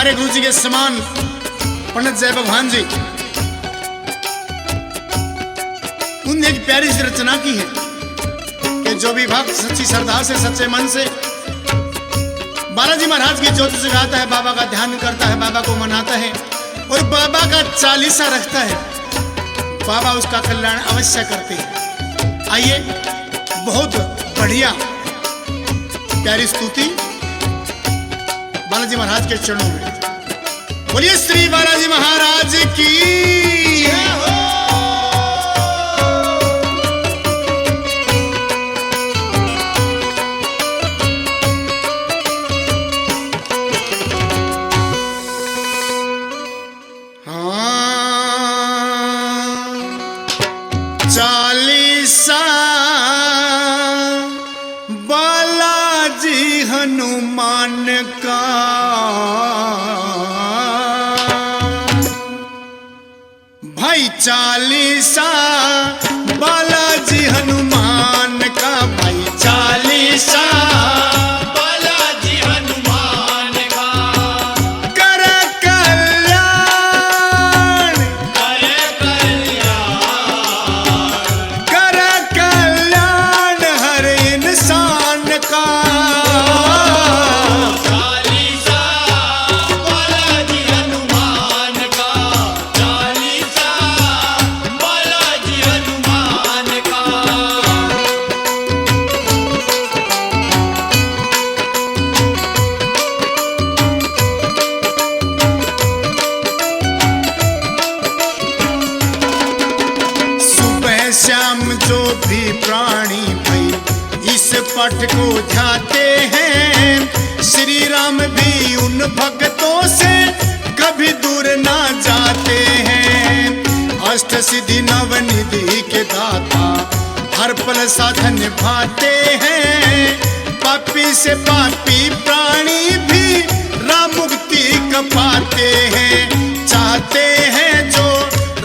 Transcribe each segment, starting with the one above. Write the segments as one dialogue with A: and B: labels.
A: हमारे गुरु जी के समान पंडित जय भगवान जी, उनने एक प्यारी सी रचना की है कि जो भी भक्त सच्ची श्रद्धा से सच्चे मन से बालाजी महाराज की ज्योति जगाता है, बाबा का ध्यान करता है, बाबा को मनाता है और बाबा का चालीसा रखता है, बाबा उसका कल्याण अवश्य करते हैं। आइए बहुत बढ़िया प्यारी स्तुति बालाजी महाराज के चरणों में। बोलिए श्री बालाजी महाराज की जय हो। चालीसा बालाजी हनुमान का, भाई चालीसा बालाजी हनुमान का, भाई चालीसा बालाजी हनुमान का, कर कल्याण, कर कल्याण हर इंसान का। चालीसा बालाजी हनुमान का, चालीसा बालाजी हनुमान का। सुबह शाम जो भी प्राणी भाई इस पाठ को ध्याते हैं, श्री राम भी उन भक्तों से कभी दूर ना जाते हैं। अष्ट सिद्धि नवनिधि के दाता हर पल साधन निभाते हैं, पापी से पापी प्राणी भी राम मुक्ति का पाते हैं, चाहते हैं जो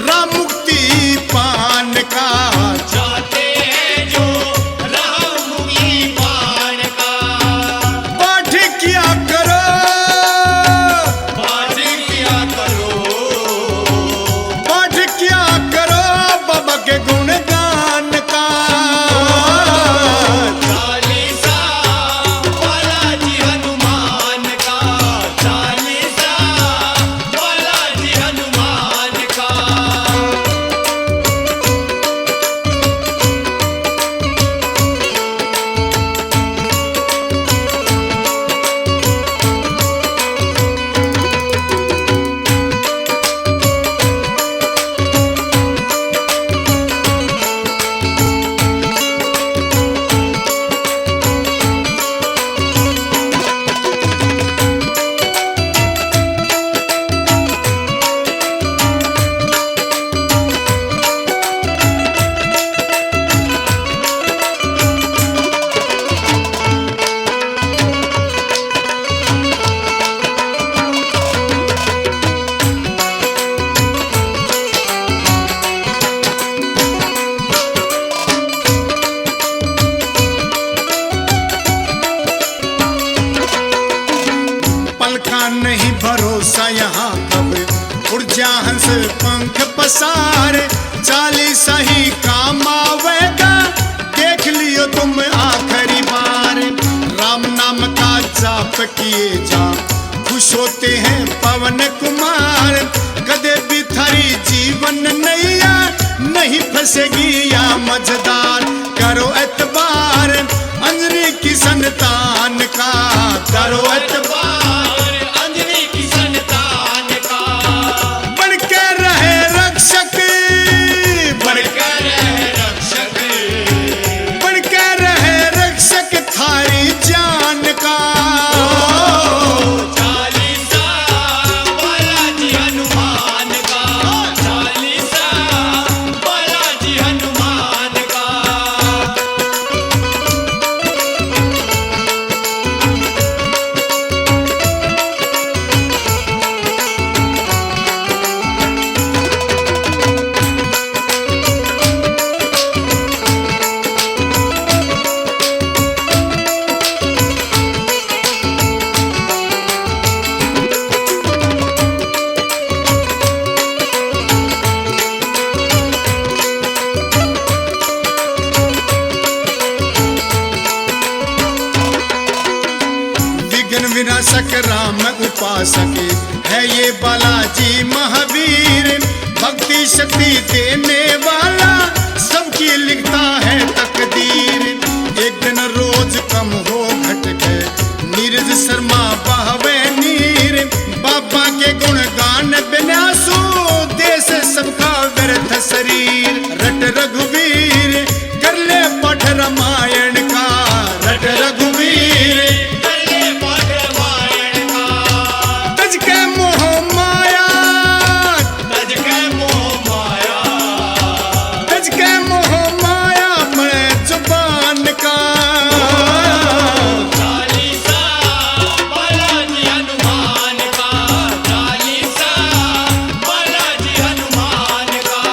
A: राम मुक्ति पान का, चाहते हैं जो राम मुक्ति पान का। पाठ किया करो, पाठ किया करो, पाठ किया करो बाबा के गुणगान का। चालीसा बालाजी हनुमान का, चालीसा बालाजी हनुमान का। पलका नहीं भरोसा यहाँ कब उड़ जा हंस पंख पसार, चालीसा ही काम आवेगा देख लियो तुम आखिरी बार। राम नाम का जाप किए जा खुश होते हैं पवन कुमार, कदे भी थारी जीवन नैया नहीं फंसेगी या मझदार। करो एतबार अंजनी की संतान का, करो एतबार अंजनी की संतान का। बनके रहे रक्षक, बनके रहे रक्षक, बनके रहे रक्षक थारी जान का। चालीसा बालाजी हनुमान का, चालीसा बालाजी हनुमान का। राम उपासक है ये बालाजी महावीर। भक्ति शक्ति देने वाला सबकी लिखता है तकदीर। एक दिन रोज कम हो घट गए नीरज शर्मा बहवे नीर। बाबा के गुणगान बिनासु देश सबका व्यर्थ शरीर। रट रघुवीर कर ले पठ रामायण का, रट रघुवीर कर ले पठ रामायण का। तज के मोह माया, तज के मोह माया, तज के मोह माया मैं जुबान का। चालीसा बालाजी हनुमान का, चालीसा बालाजी हनुमान का।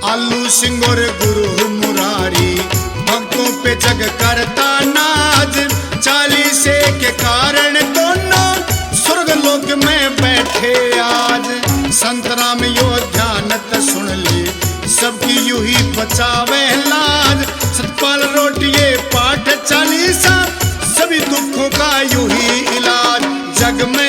A: आलू सिंह और गुरु मुरारी भक्तों पे जग करता नाज। चालीसे के कारण दोनों स्वर्ग लोक में बैठे आज। संत राम योद्धा नत सुन ले सबकी यूं ही बचावे लाज। सतपाल रोटिए पाठ चालीसा सभी दुखों का यूं ही इलाज। जग में